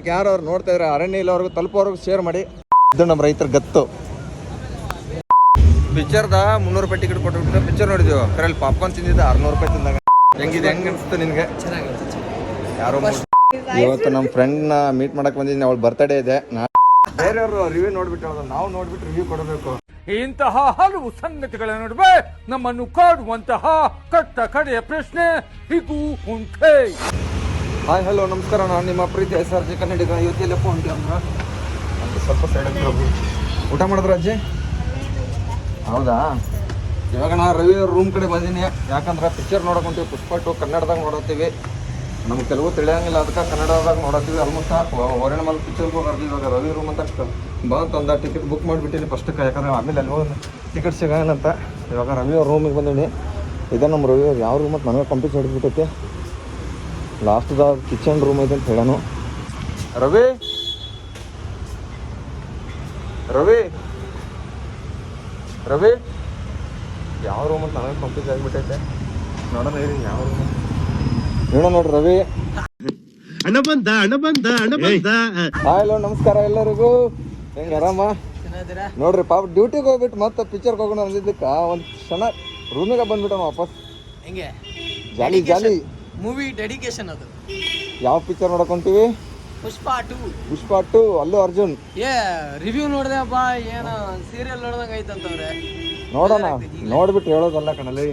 ಯಾರು ಅವ್ರು ನೋಡ್ತಾ ಇದ್ರೆ ಅರಣ್ಯ ಇಲ್ಲವ್ರಿಗೂ ತಲುಪೋರ್ಗು ಶೇರ್ ಮಾಡಿ. ಇದು ನಮ್ಮ ರೈತರ ಗತ್ತು. ಪಿಕ್ಚರ್ದ 300 ರೂಪಾಯಿ ಟಿಕೆಟ್ ಕೊಟ್ಬಿಟ್ಟು ಪಿಕ್ಚರ್ ನೋಡಿದ್ವಿ. ಕರೆಯಲ್ಲಿ ಪಾಪ್ಕಾರ್ನ್ ತಿಂದಿದ್ದ 600 ರೂಪಾಯಿ ತಿಂದಾಗ. ಹೆಂಗಿದೆ, ಹೆಂಗೆ ಅನಿಸ್ತು ನಿನಗೆ? ಯಾರೋ ಇವತ್ತು ನಮ್ಮ ಫ್ರೆಂಡ್ನ ಮೀಟ್ ಮಾಡಕ್ಕೆ ಬಂದಿದ್ದೀನಿ. ಅವಳು ಬರ್ತಡೇ ಇದೆ. ಬೇರೆಯವರು ರಿವ್ಯೂ ನೋಡ್ಬಿಟ್ಟು ಹೇಳೋದು, ನಾವು ನೋಡ್ಬಿಟ್ಟು ರಿವ್ಯೂ ಕೊಡಬೇಕು. ಇಂತಹ ಹಲವು ಸಂಗತಿಗಳ ನಡುವೆ ನಮ್ಮನ್ನು ಕಾಡುವಂತಹ ಕಟ್ಟ ಕಡೆಯ ಪ್ರಶ್ನೆ ಇದು ಉಂಟೆ. ಹಾಯ್ ಹಲೋ ನಮಸ್ಕಾರ, ನಾನು ನಿಮ್ಮ ಪ್ರೀತಿ SRJ ಕನ್ನಡಿಗ. ಇವತ್ತೆಲ್ಲಪ್ಪ ಉಂಟು ಅಂದ್ರೆ ಸ್ವಲ್ಪ ಸೈಡ್ ಊಟ ಮಾಡಿದ್ರ ಅಜ್ಜಿ? ಹೌದಾ, ಇವಾಗ ನಾನು ರವಿ ಅವ್ರ ರೂಮ್ ಕಡೆ ಬಂದೀನಿ. ಯಾಕಂದ್ರೆ ಪಿಕ್ಚರ್ ನೋಡಕೊಂತೀವಿ, ಪುಷ್ಪ 2 ಕನ್ನಡದಾಗ ನೋಡತ್ತೀವಿ. ನಮ್ಗೆ ಕೆಲವು ತಿಳಿಯಂಗಿಲ್ಲ, ಅದಕ್ಕೆ ಕನ್ನಡದಾಗ ನೋಡತ್ತೀವಿ. ಆಲ್ಮೋಸ್ಟ್ ಹೊರಗಡೆ ಪಿಕ್ಚರ್ಗೆ ಹೋಗಿ ಇವಾಗ ರವಿ ರೂಮ್ ಅಂತ ಬಂದು ಟಿಕೆಟ್ ಬುಕ್ ಮಾಡಿಬಿಟ್ಟಿನಿ ಫಸ್ಟಕ್ಕೆ. ಯಾಕಂದ್ರೆ ಆಮೇಲೆ ಅಲ್ಲಿ ಹೋಗಿ ಟಿಕೆಟ್ ಸಿಗೋಂತ. ಇವಾಗ ರವಿ ಅವ್ರ ರೂಮಿಗೆ ಬಂದೀನಿ. ಇದೆ ನಮ್ಮ ರವಿ ಅವ್ರು ಯಾವ ರೂಮ್ ಅಂತ ನನಗೆ ಕಂಪ್ಲೀಟ್ ಹಿಡಿದ್ಬಿಟ್ಟೈತಿ. ಲಾಸ್ಟ್ದ ಕಿಚನ್ ರೂಮ್ ಐತೆ ಅಂತ ಹೇಳೋಣ. ರವಿ ರವಿ ರವಿ ಯಾವ ರೂಮ್ ಅಂತ ನನಗೆ ಕಂಪ್ಲೀಟ್ ಆಗಿಬಿಟ್ಟೈತೆ. ನೋಡೋಣ ಇರಿ ಯಾವ ರೂಮ್ ನೋಡೋಣ. ನೋಡ್ರಿ ರವಿ. ಹಲೋ ನಮಸ್ಕಾರ ಎಲ್ಲರಿಗೂ. ಹೆಂಗೆ ಆರಾಮ? ನೋಡ್ರಿ ಪಾಪ ಡ್ಯೂಟಿಗೆ ಹೋಗ್ಬಿಟ್ಟು ಮತ್ತೆ ಪಿಕ್ಚರ್ಗೆ ಹೋಗೋಣ ಅಂದಿದ್ದಕ್ಕೆ ಒಂದು ಕ್ಷಣ ರೂಮಿಗೆ ಬಂದ್ಬಿಟ್ಟು ವಾಪಸ್. ಹೆಂಗೆ ಜಾಲಿ ಜಾಲಿ ಮೂವಿ ಡೆಡಿಕೇಶನ್ ಅದು. ಯಾವ ಪಿಕ್ಚರ್ ನೋಡಕೊಂತೀವಿ? ಪುಷ್ಪ 2 ಅಲ್ಲು ಅರ್ಜುನ್. ರಿವ್ಯೂ ನೋಡ್ದೆಪ್ಪ, ಏನೋ ಸೀರಿಯಲ್ ನೋಡ್ದಂಗೆ ಐತಂತವ್ರೆ. ನೋಡೋಣ, ನೋಡ್ಬಿಟ್ಟು ಹೇಳೋದಲ್ಲ ಕಣಲ್ಲಿ.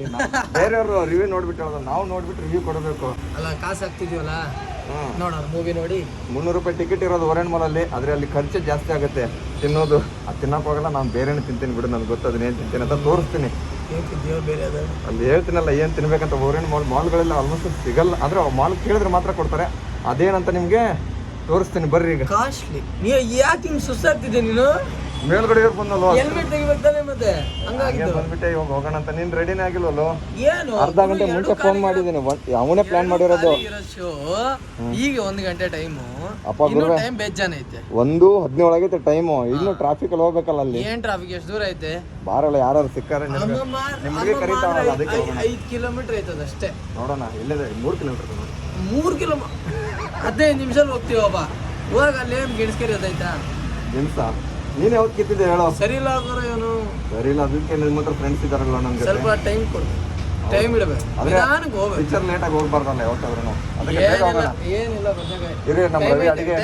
ಬೇರೆಯವರು ರಿವ್ಯೂ ನೋಡ್ಬಿಟ್ಟು ಹೇಳೋದು, ನಾವು ನೋಡ್ಬಿಟ್ಟು ರಿವ್ಯೂ ಕೊಡಬೇಕು ಅಲ್ಲ. ಕಾಸು ಹಾಕ್ತಿದೀವಲ್ಲ, ನೋಡೋಣ ಮೂವಿ ನೋಡಿ. 300 ರೂಪಾಯಿ ಟಿಕೆಟ್ ಇರೋದು ಓರೆಂಟ್ ಮಾಲಲ್ಲಿ. ಆದರೆ ಅಲ್ಲಿ ಖರ್ಚು ಜಾಸ್ತಿ ಆಗುತ್ತೆ. ತಿನ್ನೋದು ಅದು ತಿನ್ನಕ್ಕೆ ಹೋಗಲ್ಲ. ನಾನು ಬೇರೆನೇ ತಿಂತೀನಿ ಬಿಡು, ನನಗೆ ಗೊತ್ತು ಅದನ್ನೇನು ತಿಂತೀನಿ ಅಂತ ತೋರಿಸ್ತೀನಿ. ಬೇರೆ ಅದು ಅಲ್ಲಿ ಹೇಳ್ತೀನಲ್ಲ ಏನು ತಿನ್ಬೇಕಂತ. ಓರೆಂಟ್ ಮಾಲ್ಗಳೆಲ್ಲ ಆಲ್ಮೋಸ್ಟ್ ಸಿಗಲ್ಲ. ಆದರೆ ಮಾಲ್ ಕೇಳಿದ್ರೆ ಮಾತ್ರ ಕೊಡ್ತಾರೆ. ಅದೇನಂತ ನಿಮಗೆ ತೋರಿಸ್ತೀನಿ ಬರ್ರಿ. ಈಗ ಕಾಸ್ಟ್ಲಿ. ನೀ ಯಾಕೆ ಹಿಂಗೆ ಸುಸ್ತಾಗ್ತಿದ್ದೆ ನೀನು? ಮೇಲ್ಗಡೆ ಬಂದಲ್ವ, ಹೆಲ್ಮೆಟ್ ತೆಗಿಬೇಕಾನೆ ಮತ್ತೆ ಹಂಗಾಗಿದ್ದು. ಬಂದ್ಬಿಟ್ಟೆ ಇವಾಗ ಹೋಗೋಣ ಅಂತ. ನೀನು ರೆಡಿನೇ ಆಗಿಲ್ವಲ್ಲೋ? ಏನು ಅರ್ಧ ಗಂಟೆ ಮುಂಚೆ ಫೋನ್ ಮಾಡಿದ್ದೀನಿ. ಅವನೇ ಪ್ಲಾನ್ ಮಾಡಿರೋದು. ಶೋ ಈಗ 1 ಗಂಟೆ ಟೈಮು. ಅಪ್ಪ ಗುರು, ಟೈಮ್ ಬೇಜಾನ್ ಐತೆ. 1:17 ಆಗೈತೆ ಟೈಮು. ಇನ್ನು ಟ್ರಾಫಿಕ್ ಅಲ್ಲಿ ಹೋಗ್ಬೇಕಲ್ಲ. ಅಲ್ಲಿ ಏನ್ ಟ್ರಾಫಿಕ್? ಎಷ್ಟು ದೂರ ಐತೆ? ಬಾರಲ್ಲ, ಯಾರು ಸಿಕ್ಕಾರೆ ನಿಮಗೆ ಕರೀತಾವಲ್ಲ, ಅದಕ್ಕೆ 5 ಕಿಲೋಮೀಟರ್ ಐತದ ಅಷ್ಟೇ. ನೋಡೋಣ. ಇಲ್ಲದೆ 3 ಕಿಲೋಮೀಟರ್. 3 ಕಿಲೋಮೀಟರ್ 15 ನಿಮಿಷದಲ್ಲಿ ಹೋಗ್ತೀವಪ್ಪ. ಹೋಗ ಅಲ್ಲಿ ಏನು ಗೆಣಸ್ಕರಿ ಅದಾಯ್ತಾ? ಗೆಣಸ ನೀನು ಯಾವತ್ತು ಕಿತ್ತಿದ್ದೆ ಹೇಳೋ? ಸರಿ ಇಲ್ಲ ಆಗೋರು ಇವನು. ಸರಿ ಇಲ್ಲ, ಅದಕ್ಕೆ ನಿಮ್ಮ ಹತ್ರ ಫ್ರೆಂಡ್ಸ್ ಇದಾರಲ್ಲ ನಮ್ಗೆ. ಸ್ವಲ್ಪ ಟೈಮ್ ಕೊಡು, ಟೈಮ್ ಇಡಬೇಕು. ನಿಧಾನಕ್ಕೆ ಹೋಗ್ಬೇಕು. ಪಿಕ್ಚರ್ ಲೇಟಾಗಿ ಹೋಗ್ಬಾರ್ದಲ್ಲ ಯಾವತ್ತಾದ್ರೂ. ಅದಕ್ಕೆ ಬೇಗ ಹೋಗೋಣ. ಏನಿಲ್ಲ ಗೊತ್ತಾಗ. ಇರಿ ನಮ್ಮ ರವಿ ಅಡಿಗೆ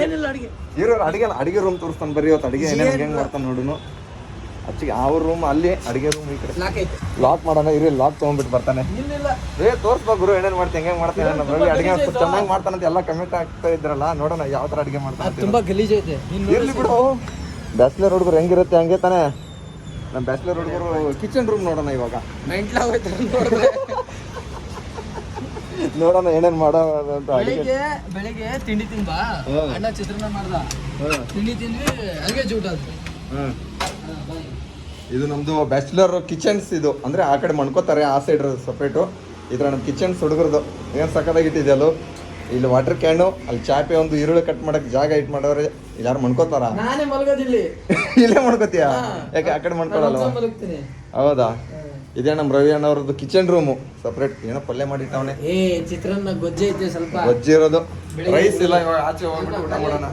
ಏನಿಲ್ಲ ಅಡಿಗೆ. ಇರೋರು ಅಡಿಗೆ ರೂಮ್ ತೋರಿಸ್ತಾನೆ ಬರ್ರಿ. ಇವತ್ತು ಅಡಿಗೆ ಹೆಂಗೆ ಮಾಡ್ತಾನೆ ನೋಡುನು. ಅಚ್ಚಿಗೆ ಅವ್ರ ರೂಮ್ ಅಲ್ಲಿ, ಅಡಿಗೆ ರೂಮ್ ಈ ಕಡೆ ಲಾಕ್ ಮಾಡೋಣ. ಇರಿ ಲಾಕ್ ತೊಗೊಂಡ್ಬಿಟ್ಟು ಬರ್ತಾನೆ. ತೋರಿಸ್ಬೇಕು ಗುರು ಏನೇನು ಮಾಡ್ತೀನಿ, ಹೆಂಗೆ ಮಾಡ್ತೀನಿ. ನಮ್ಮ ರವಿ ಅಡಿಗೆ ಚೆನ್ನಾಗಿ ಮಾಡ್ತಾನಂತ ಎಲ್ಲ ಕಮೆಂಟ್ ಆಗ್ತಾ ಇದ್ರಲ್ಲ. ನೋಡೋಣ ಯಾವ ಥರ ಅಡಿಗೆ ಮಾಡ್ತಾನೆ. ತುಂಬಾ ಗಲೀಜ್ ಐತೆ. ಇರ್ಲಿ ಬಿಡು, ಬ್ಯಾಚುಲರ್ ಹುಡುಗರು ಹೆಂಗಿರುತ್ತೆ ಹಂಗೆ ತಾನೆ. ನಮ್ಮ ಬ್ಯಾಚುಲರ್ ಹುಡುಗರು ಕಿಚನ್ ರೂಮ್ ನೋಡೋಣ ಇವಾಗ. ನೋಡೋಣ ಏನೇನು ಮಾಡೋ ಅಂತ. ಬೆಳಿಗ್ಗೆ ತಿಂಡಿ ತಿಂಬಾ, ಅಣ್ಣ ಚಿತ್ರಾನ್ನ ಮಾಡ್ದ. ತಿಂಡಿ ತಿಂದ್ವಿ, ಹಂಗೆ ಜೂಟ್ ಆದ್ವಿ. ಇದು ನಮ್ದು ಬ್ಯಾಚುಲರ್ ಕಿಚನ್ಸ್. ಇದು ಅಂದ್ರೆ ಆ ಕಡೆ ಮಣ್ಕೋತಾರೆ, ಆ ಸೈಡ್ ಸಪ್ರೇಟು. ಇದ್ರ ನಮ್ಮ ಕಿಚನ್ಸ್ ಹುಡುಗರದು. ಏನು ಸಕ್ಕದಾಗಿಟ್ಟಿದೆಯಲ್ಲೋ. ಇಲ್ಲಿ ವಾಟರ್ ಕ್ಯಾನು, ಅಲ್ಲಿ ಚಾಪೆ, ಒಂದು ಈರುಳ್ಳಿ ಕಟ್ ಮಾಡಕ್ಕೆ ಜಾಗ ಇಟ್ಟು ಮಾಡೋರೆ. ಯಾರು ಮಣ್ಕೋತಾರ? ನಾನೇ ಮಲ್ಗೋದಿಲ್ಲಿ. ಇಲ್ಲೇ ಮಣ್ಕೋತೀಯಾ? ಯಾಕೆ ಆ ಕಡೆ ಮಣ್ಕೊಳ್ಳಲ್ವ? ಹೌದಾ? ಇದೇ ನಮ್ಮ ರವಿ ಅಣ್ಣವ್ರದ್ದು ಕಿಚನ್ ರೂಮು ಸಪ್ರೇಟ್. ಏನೋ ಪಲ್ಯ ಮಾಡಿಟ್ಟವನೆ. ಚಿತ್ರಾನ್ನ ಗೊಜ್ಜೆ ಐತೆ, ಸ್ವಲ್ಪ ಗೊಜ್ಜಿ ಇರೋದು. ರೈಸ್ ಇಲ್ಲ. ಇವಾಗ ಆಚೆ ಹೋಗ್ಬಿಟ್ಟು ಊಟ ಮಾಡೋಣ.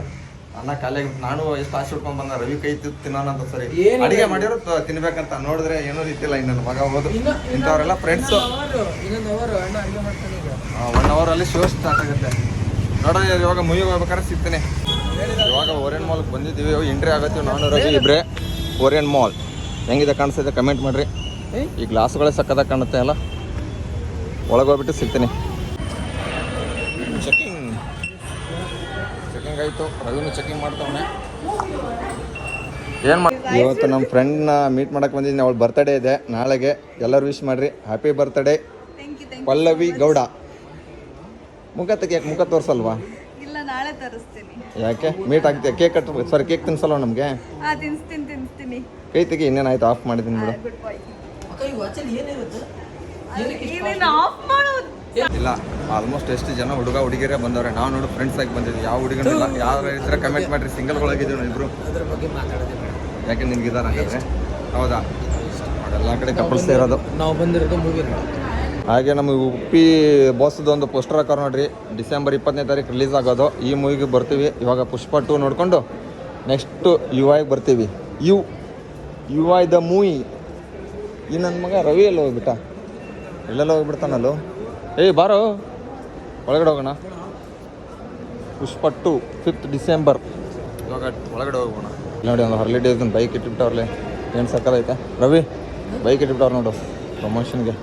ಅನ್ನ ಖಾಲಿ. ನಾನು ಎಷ್ಟು ಆಸೆ ಉಟ್ಕೊಂಡ್ ಬಂದ, ರವಿ ಕೈ ತಿನ್ನೋಣ ಅಂತ. ಸರಿ ಅಡಿಗೆ ಮಾಡಿರೋ ತಿನ್ಬೇಕಂತ ನೋಡಿದ್ರೆ ಏನೋ ರೀತಿಲ್ಲ. ಇನ್ನು ಮಗ ಹೋಗೋದು ಇಂಥವ್ರೆಲ್ಲ ಫ್ರೆಂಡ್ಸು. 1 ಅವರ್ ಅಲ್ಲಿ ಶೋ ಸ್ಟಾರ್ಟ್ ಆಗುತ್ತೆ. ನೋಡೋಣ ಇವಾಗ ಮೂವಿ ಹೋಗ್ಬೇಕಾದ್ರೆ ಸಿಗ್ತೀನಿ. ಇವಾಗ ಓರಿಯಂಟ್ ಮಾಲ್ಗೆ ಬಂದಿದ್ದೀವಿ. ಎಂಟ್ರಿ ಆಗತ್ತೀವಿ ನಾನು ರವಿ ಇಬ್ಬರೇ. ಓರಿಯಂಟ್ ಮಾಲ್ ಹೆಂಗಿದೆ ಕಾಣಿಸ್ತಿದೆ ಕಮೆಂಟ್ ಮಾಡಿರಿ. ಈ ಗ್ಲಾಸ್ಗಳೇ ಸಕ್ಕದಾಗಿ ಕಾಣುತ್ತೆ ಅಲ್ಲ. ಒಳಗೆ ಹೋಗ್ಬಿಟ್ಟು ಸಿಗ್ತೀನಿ. ಚೆಕಿಂಗ್ ಆಯಿತು. ರವಿನೂ ಚೆಕಿಂಗ್ ಮಾಡ್ತಾವನೆ. ಏನು ಮಾಡಿ ಇವತ್ತು ನಮ್ಮ ಫ್ರೆಂಡ್ನ ಮೀಟ್ ಮಾಡಕ್ಕೆ ಬಂದಿದ್ದೀನಿ. ಅವಳು ಬರ್ತಡೇ ಇದೆ ನಾಳೆಗೆ. ಎಲ್ಲರೂ ವಿಶ್ ಮಾಡಿರಿ. Happy birthday Pallavi Gowda. ಮುಖ ತೆಗಿಯಕ್ಕೆ ಮುಖ ತೋರಿಸಲ್ವಾ? ಇಲ್ಲ, ನಾಳೆ ತರಿಸ್ತೀನಿ. ಯಾಕೆ ಮೀಟ್ ಆಗ್ತೀಯ? ಕೇಕ್ ಕಟ್ ಸಾರಿ ಕೇಕ್ ತಿನ್ಸಲ್ವ ನಮಗೆ? ತಿನ್ನಿಸ್ತೀನಿ. ಕೈ ತೆಗಿ. ಇನ್ನೇನಾಯ್ತು, ಆಫ್ ಮಾಡಿದ್ದೀನಿ ಬಿಡು. ಇಲ್ಲ, ಆಲ್ಮೋಸ್ಟ್ ಎಷ್ಟು ಜನ ಹುಡುಗ ಹುಡುಗಿರೇ ಬಂದವ್ರೆ. ನಾವು ನೋಡು ಫ್ರೆಂಡ್ಸ್ ಆಗಿ ಬಂದಿದ್ವಿ. ಯಾವ ಹುಡುಗನಿಲ್ಲ. ಯಾರು ಇದ್ರೆ ಕಮೆಂಟ್ ಮಾಡಿರಿ. ಸಿಂಗಲ್ಗಳಾಗಿದ್ದೀವಿ ನಾವು ಇಬ್ರು. ಯಾಕೆ ನಿನ್ಗಿದಾರ ಹಾಗಾದ್ರೆ? ಹೌದಾ? ಎಲ್ಲ ಕಡೆ ಕಪಲ್ಸ್ ಇರೋದು. ನಾವು ಬಂದಿರೋದು ಮೂವಿ ಹಾಗೆ ನಮಗೆ ಉಪ್ಪಿ ಬಾಸ್ದು ಒಂದು ಪೋಸ್ಟರ್ ಹಾಕೋರು ನೋಡ್ರಿ, ಡಿಸೆಂಬರ್ 20ನೇ ತಾರೀಕು ರಿಲೀಸ್ ಆಗೋದು. ಈ ಮೂವಿಗೆ ಬರ್ತೀವಿ. ಇವಾಗ ಪುಷ್ಪ 2 ನೋಡಿಕೊಂಡು ನೆಕ್ಸ್ಟು UI ಬರ್ತೀವಿ. UI the movie. ಈ ನನ್ನ ಮಗ ರವಿ ಎಲ್ಲ ಹೋಗ್ಬಿಟ್ಟ, ಎಲ್ಲೆಲ್ಲ ಹೋಗ್ಬಿಡ್ತಾನಲ್ಲೋ. ಏಯ್ ಬಾರೋ ಒಳಗಡೆ ಹೋಗೋಣ. ಪುಷ್ಪ 2 5th ಡಿಸೆಂಬರ್. ಇವಾಗ ಒಳಗಡೆ ಹೋಗೋಣ. ನೋಡಿ ಒಂದು ಹರ್ಲಿ ಡೇಸ್ ಬೈಕ್ ಇಟ್ಬಿಟ್ಟವ್ರಲ್ಲೇ, ಏನು ಸಕ್ಕದೈತೆ. ರವಿ ಬೈಕ್ ಇಟ್ಬಿಟ್ಟವ್ರು ನೋಡು ಪ್ರಮೋಷನ್ಗೆ.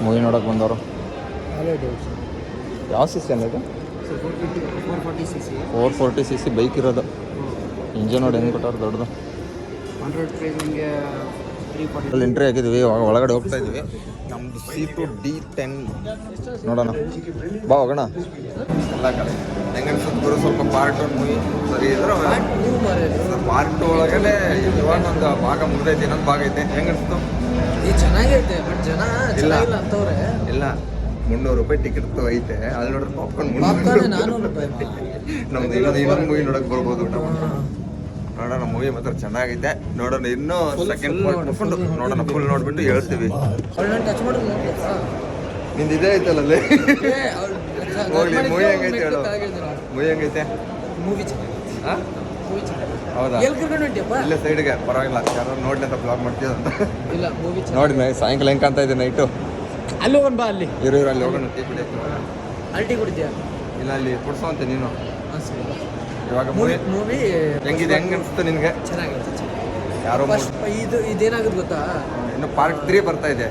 ಮೂವಿ ನೋಡೋಕೆ ಬಂದವರು. ಯಾವ ಸಿ ಸಿ ಅನ್ನೋದು? 440cc ಬೈಕ್ ಇರೋದು. ಇಂಜಿನ್ ನೋಡಿ ಹೆಂಗೆ ಕೊಟ್ಟವ್ರು ದೊಡ್ಡದು. ಅಲ್ಲಿ ಎಂಟ್ರಿ ಹಾಕಿದ್ವಿ, ಒಳಗಡೆ ಹೋಗ್ತಾ ಇದ್ವಿ. ನಮ್ದು C2 D10 ನೋಡೋಣ ಬಾ ಹೋಗೋಣ. ಎಲ್ಲ ಕಡೆ ಹೆಂಗೆ ಅನ್ಸುತ್ತೆ ಗುರು? ಸ್ವಲ್ಪ ಪಾರ್ಟ್ 1 ಮೂವಿ ಸರಿ ಇದ್ರೆ ಪಾರ್ಟ್ 2 ಒಳಗಡೆ ಇವಾಗ ಒಂದು ಭಾಗ ಮುಗ್ದೈತಿ, ಇನ್ನೊಂದು ಭಾಗ ಐತೆ. ಹೆಂಗೆ ಅನ್ಸ್ತು? ಚೆನ್ನಾಗೈತೆ, ಬಟ್ ಜನ ಇಲ್ಲ ಅಂತವ್ರೆ. ಇಲ್ಲ 300 ರೂಪಾಯಿ ಟಿಕೆಟ್ ಐತೆ. ಅಲ್ಲಿ ನೋಡ್ರೆ ಪಾಪ್ಕಾರ್ನ್ 400 ರೂಪಾಯಿ. ನಮ್ದು ಇನ್ನೊಂದು ಮೂವಿ ನೋಡಕ್ ಬರ್ಬೋದು. ನೋಡೋಣ, ಮೂವಿ ಮಾತ್ರ ಚೆನ್ನಾಗೈತೆ. ನೋಡೋಣ, ಇನ್ನೂ ಸೆಕೆಂಡ್ ಪಾರ್ಟ್ ಮುಗಿಸ್ಕೊಂಡು ನೋಡೋಣ, ಫುಲ್ ನೋಡ್ಬಿಟ್ಟು ಹೇಳ್ತೀವಿ. ಟಚ್ ಮಾಡೋದು ನಿಂದು ಇದೇ ಐತಲ್ಲ ಅಲ್ಲಿ. ಹೋಗ್ಲಿ, ಮೂವಿ ಹೆಂಗೈತೆ ಹೇಳು. ಮೂವಿ ಹೆಂಗೈತೆ? ಮೂವಿ ಹಾಂ ಹೌದಾ? ಇಲ್ಲೇ ಸೈಡ್ಗೆ ಪರವಾಗಿಲ್ಲ, ಯಾರು ನೋಡ್ಲಿ ಅಂತ ಬ್ಲಾಗ್ ಮಾಡ್ತೀವಂತ. ಇಲ್ಲ ಮೂವಿ ನೋಡಿ ಸಾಯಂಕಾಲ ಹೆಂಗೆ ಕಾಣ್ತಾ ಇದೆ ನೈಟು. ಅಲ್ಲಿ ಹೋಗೋಣ ಬಾ, ಅಲ್ಲಿ ಇರೋ ಅಲ್ಲಿ ಹೋಗೋಣ. ಟೀ ಕುಡಿ. ಅಲ್ಲಿ ಟೀ ಕುಡಿತೀಯ? ಇಲ್ಲ ಅಲ್ಲಿ ಕುಡ್ಸೋಂತೆ ನೀನು. ಇವಾಗ ಮೂವಿ ಹೆಂಗಿದೆ? ಹೆಂಗೆ ಅನಿಸ್ತು ನಿನಗೆ? ಚೆನ್ನಾಗೈತೆ. ಯಾರೋ ಇದೇನಾಗುತ್ತೆ ಗೊತ್ತಾ, ಇನ್ನು ಪಾರ್ಟ್ 3 ಬರ್ತಾ ಇದೆ.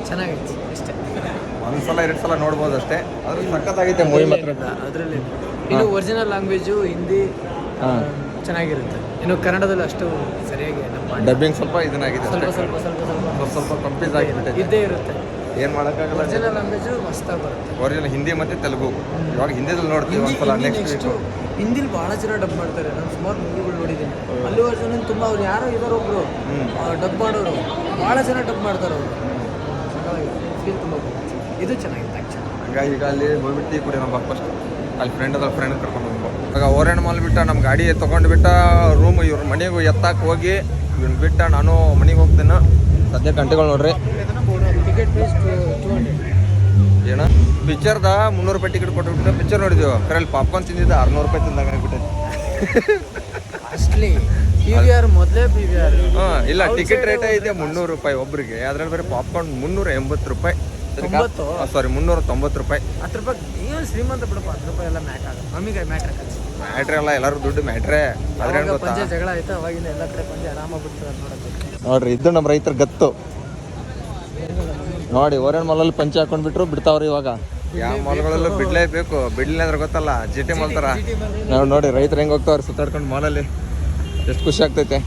ಚೆನ್ನಾಗೈತೆ ಅಷ್ಟೇ. ಒಂದ್ಸಲ 2 ಸಲ ನೋಡ್ಬೋದು ಅಷ್ಟೇ. ಅದ್ರ ಸಖತ್ತಾಗೈತೆ ಮೂವಿ ಮಾತ್ರ. ಅದರಲ್ಲಿ ಇನ್ನು ಒರಿಜಿನಲ್ ಲ್ಯಾಂಗ್ವೇಜು ಹಿಂದಿ ಚೆನ್ನಾಗಿರುತ್ತೆ. ಇನ್ನು ಕನ್ನಡದಲ್ಲಿ ಅಷ್ಟು ಸರಿಯಾಗಿ ಡಬ್ಬಿಂಗ್ ಸ್ವಲ್ಪ ಇದನ್ನಾಗಿದೆ, ಸ್ವಲ್ಪ ಕನ್ಫ್ಯೂಸ್ ಆಗಿಬಿಟ್ಟೆ. ಇದ್ದೇ ಇರುತ್ತೆ, ಏನು ಮಾಡೋಕ್ಕಾಗಲ್ಲ. ಒರಿಜಿನಲ್ ಲ್ಯಾಂಗ್ವೇಜು ಮಸ್ತಾಗಿ ಬರುತ್ತೆ. ಒರಿಜಿನಲ್ ಹಿಂದಿ ಮತ್ತು ತೆಲುಗು. ಇವಾಗ ಹಿಂದಿದಲ್ಲಿ ನೋಡ್ತೀವಿ ಒಂದ್ಸಲ. ನೆಕ್ಸ್ಟ್ ಹಿಂದಿಲಿ ಭಾಳ ಜನ ಡಬ್ ಮಾಡ್ತಾರೆ. ನಾನು ಸುಮಾರು ಮೂವಿಗಳು ನೋಡಿದ್ದೀನಿ. ಅಲ್ಲು ಅರ್ಜುನ್ ತುಂಬ ಅವ್ರು ಯಾರೋ ಇದಾರೆ ಒಬ್ರು ಡಬ್ ಮಾಡೋರು, ಭಾಳ ಜನ ಡಬ್ ಮಾಡ್ತಾರೆ ಅವರು. ಫೀಲ್ ತುಂಬ ಇದು ಚೆನ್ನಾಗಿತ್ತು ಆ್ಯಕ್ಚುಲಿ. ಹಂಗಾಗಿ ಈಗ ಅಲ್ಲಿ ಹೋಗ್ಬಿಟ್ಟು ಟೀ ಕುಡಿ ನಮ್ಮ ಫಸ್ಟ್. ಅಲ್ಲಿ ಫ್ರೆಂಡ್ ಕರ್ಕೊಂಡು ಹೋಗ್ಬೇಕು. ಆಗ ಓರೆಂಡ್ ಮಾಲ್ ಬಿಟ್ಟ ನಮ್ಮ ಗಾಡಿ ತೊಗೊಂಡು ಬಿಟ್ಟ ರೂಮ್ ಇವ್ರ ಮನೆಗೂ ಎತ್ತಾಕ್ ಹೋಗಿ ಇವ್ನ ಬಿಟ್ಟ ನಾನು ಮನೆಗೆ ಹೋಗ್ತೇನೆ. ಸದ್ಯ ಗಂಟೆಗಳು ನೋಡ್ರಿ. Ticket price 200. ಏನ ಪಿಕ್ಚರ್ದ 300 ರೂಪಾಯಿ ಟಿಕೆಟ್ ಕೊಟ್ಬಿಟ್ಟು ಪಿಕ್ಚರ್ ನೋಡಿದ್ವಿ. ಅದ್ರಲ್ಲಿ ಪಾಪ್ಕಾರ್ನ್ ತಿಂದಿದ್ದ 600 ರೂಪಾಯಿ ತಿಂದಾಗ ಆಗ್ಬಿಟ್ಟೈತಿ. ಕಾಸ್ಟ್ಲಿ. PVR ಮೊದಲೇ PVR. ಹಾಂ ಇಲ್ಲ, ಟಿಕೆಟ್ ರೇಟ್ ಐತೆ 300 ರೂಪಾಯಿ ಒಬ್ರಿಗೆ. ಅದ್ರಲ್ಲಿ ಬರೀ ಪಾಪ್ಕಾರ್ನ್ 380 ರೂಪಾಯಿ. ಸಾರಿ 390 ರೂಪಾಯಿ. 10 ರೂಪಾಯಿ ಏನು ಶ್ರೀಮಂತ ಬಿಡಪ್ಪ. 10 ರೂಪಾಯಿ ಎಲ್ಲ ಮ್ಯಾಕ್ ಆಗುತ್ತೆ. ನಮಗೆ ಮ್ಯಾಟ್ರ್ ಎಲ್ಲ ಎಲ್ಲರೂ ದುಡ್ಡು ಮ್ಯಾಟ್ರೆ. ಅದ್ರ ಪಂಚೆ ಜಗಳ ಆಯ್ತು, ಅವಾಗಿಂದ ಎಲ್ಲ ಕಡೆ ಪಂಚೆ ಆರಾಮಾಗಿ ಬಿಡ್ತಾರೆ ನೋಡೋದು. ನೋಡ್ರಿ, ಇದು ನಮ್ಮ ರೈತರ ಗತ್ತು ನೋಡಿ. ಓರೆಂಡ್ ಮಾಲಲ್ಲಿ ಪಂಚೆ ಹಾಕೊಂಡ್ಬಿಟ್ರು ಬಿಡ್ತಾವ್ರಿ. ಇವಾಗ ಯಾವ ಮಾಲ್ಗಳಲ್ಲೂ ಬಿಡ್ಲೇಬೇಕು. ಬಿಡ್ಲಿಲ್ಲ ಅಂದ್ರೆ ಗೊತ್ತಲ್ಲ, GT ಮಾಲ್ ಥರ. ನಾವು ನೋಡಿ ರೈತರು ಹೆಂಗೆ ಹೋಗ್ತಾವ್ರಿ ಸುತ್ತಾಡ್ಕೊಂಡು ಮಾಲಲ್ಲಿ. ಎಷ್ಟು ಖುಷಿ ಆಗ್ತೈತೆ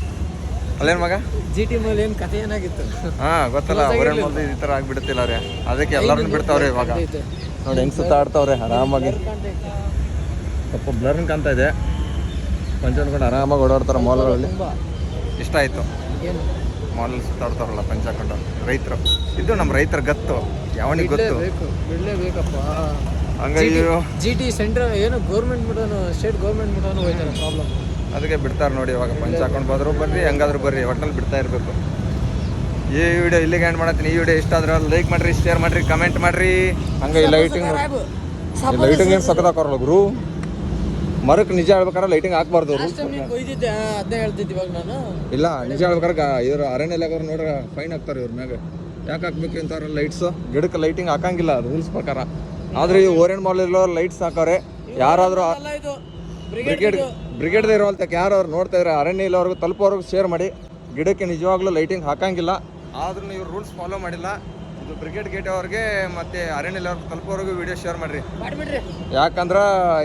ಅಲ್ಲೇನು ಮಗ? GT ಮಾಲ್ ಏನು ಕಥೆ ಏನಾಗಿತ್ತು? ಹಾಂ ಗೊತ್ತಲ್ಲ, ಓರೆಂಡ್ ಮಾಲ್ ಈ ಥರ ಆಗಿಬಿಡುತ್ತಿಲ್ಲ ಅವ್ರೆ. ಅದಕ್ಕೆ ಎಲ್ಲರನ್ನು ಬಿಡ್ತಾವ್ರಿ ಇವಾಗ. ನೋಡಿ ಹೆಂಗೆ ಸುತ್ತಾಡ್ತಾವ್ರೆ ಆರಾಮಾಗಿ. ಸ್ವಲ್ಪ ಬ್ಲರ್ನ್ ಕಾಣ್ತಾ ಇದೆ. ಪಂಚೆ ಹಾಕೊಂಡು ಆರಾಮಾಗಿ ಓಡಾಡ್ತಾರೆ ಮಾಲ್ಗಳಲ್ಲಿ. ಇಷ್ಟ ಆಯಿತು ಮಾಲಲ್ಲಿ ಸುತ್ತಾಡ್ತಾರಲ್ಲ ಪಂಚೆ ಹಾಕೊಂಡು ರೈತರು. ಇದು ನಮ್ಮ ರೈತರ ಗತ್ತು. ಯಾವನಿಗೆ ಗೊತ್ತು? ಬಿಡ್ಲೇಬೇಕಪ್ಪ. ಹಂಗಾಗಿ GT ಸೆಂಟ್ರಲ್ ಏನು ಗೌರ್ಮೆಂಟ್ ಬಿಡೋನು, ಸ್ಟೇಟ್ ಗೌರ್ಮೆಂಟ್ ಬಿಡೋನು ಹೋಯ್ತಾರೆ. ಪ್ರಾಬ್ಲಮ್ ಅದಕ್ಕೆ ಬಿಡ್ತಾರೆ ನೋಡಿ. ಇವಾಗ ಪಂಚೆ ಹಾಕೊಂಡು ಬಂದರು ಬರ್ರಿ, ಹೆಂಗಾದ್ರೂ ಬರ್ರಿ, ಒಟ್ಟಿನಲ್ಲಿ ಬಿಡ್ತಾ ಇರಬೇಕು. ಈ ವಿಡಿಯೋ ಇಲ್ಲಿಗೆ ಎಂಡ್ ಮಾಡತ್ತೀನಿ. ಈ ವಿಡಿಯೋ ಇಷ್ಟ ಆದ್ರೆ ಲೈಕ್ ಮಾಡಿರಿ, ಶೇರ್ ಮಾಡಿರಿ, ಕಮೆಂಟ್ ಮಾಡಿರಿ. ಹಂಗೆ ಈ ಲೈಟಿಂಗ್ ಏನು ಸಕ್ಕದಾಕೋರಲ್ಲ ಗುರು. ಮರಕ್ಕೆ ನಿಜ ಹೇಳ್ಬೇಕಾದ್ರೆ ಲೈಟಿಂಗ್ ಹಾಕ್ಬಾರ್ದು. ಕೊಯ್ದಿದ್ದೆ ಅದೇ ಹೇಳ್ತಿದ್ದೆ ಇವಾಗ ನಾನು. ಇಲ್ಲ, ನಿಜ ಹೇಳ್ಬೇಕಾರೆ ಇವ್ರು ಅರಣ್ಯ ಇಲಾಖೆಯವ್ರು ನೋಡ್ರೆ ಫೈನ್ ಹಾಕ್ತಾರೆ ಇವ್ರ ಮ್ಯಾಗ. ಯಾಕೆ ಹಾಕ್ಬೇಕು ಅಂತಾರೆ ಲೈಟ್ಸು? ಗಿಡಕ್ಕೆ ಲೈಟಿಂಗ್ ಹಾಕಂಗಿಲ್ಲ ರೂಲ್ಸ್ ಪ್ರಕಾರ. ಆದರೆ ಈ ಓರೆಂಡ್ ಮಾಲ್ ಇರೋ ಲೈಟ್ಸ್ ಹಾಕೋರೆ. ಯಾರಾದರೂ ಬ್ರಿಗೇಡ್ದೇ ಇರೋಲ್ತಕ್ಕೆ ಯಾರು ನೋಡ್ತಾ ಇದ್ರೆ ಅರಣ್ಯ ಇಲ್ಲವ್ರಿಗೂ ತಲುಪೋರ್ಗೂ ಶೇರ್ ಮಾಡಿ. ಗಿಡಕ್ಕೆ ನಿಜವಾಗ್ಲೂ ಲೈಟಿಂಗ್ ಹಾಕಂಗಿಲ್ಲ, ಆದ್ರೂ ಇವ್ರು ರೂಲ್ಸ್ ಫಾಲೋ ಮಾಡಿಲ್ಲ. ಇದು ಬ್ರಿಗೇಡ್ ಗೇಟ್ ಅವ್ರಿಗೆ ಮತ್ತು ಅರಣ್ಯ ಇಲ್ಲವ್ರಿಗೆ ತಲುಪೋರ್ಗೂ ವಿಡಿಯೋ ಶೇರ್ ಮಾಡಿರಿ. ಯಾಕಂದ್ರೆ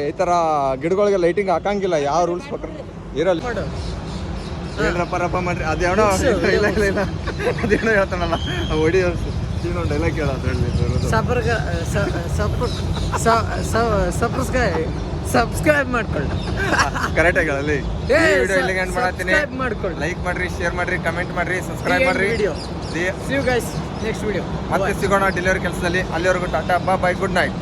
ಈ ಥರ ಗಿಡಗಳಿಗೆ ಲೈಟಿಂಗ್ ಹಾಕಂಗಿಲ್ಲ ಯಾವ ರೂಲ್ಸ್ ಪ್ರಕಾರ ಇರಲ್ಲ. ರಪ್ಪ ಮಾಡ್ರಿ. ಅದೇನೋ ಇಲ್ಲ ಅದೇನೋ ಹೇಳ್ತಾನಲ್ಲ ಹೊಡಿ ಡೈಲಾಗ್ ಕೇಳ ಅದರಲ್ಲಿ ಸಬ್ಸ್ಕ್ರೈಬ್ ಮಾಡ್ಕೊಳ್ಳಿ. ಕರೆಕ್ಟಾಗಿ ಹೇಳಲಿ. ಈ ವಿಡಿಯೋ ಇಲ್ಲಿಗೆ ಎಂಡ್ ಮಾಡತ್ತೀನಿ. ಲೈಕ್ ಮಾಡ್ರಿ, ಶೇರ್ ಮಾಡ್ರಿ, ಕಮೆಂಟ್ ಮಾಡ್ರಿ, ಸಬ್ಸ್ಕ್ರೈಬ್ ಮಾಡ್ರಿ. See you guys next video. ಮತ್ತೆ ಸಿಗೋಣ ಡೆಲಿವರಿ ಕೆಲಸದಲ್ಲಿ. ಅಲ್ಲಿವರೆಗೂ ಟಾಟಾ, ಬಾಯ್, ಗುಡ್ ನೈಟ್.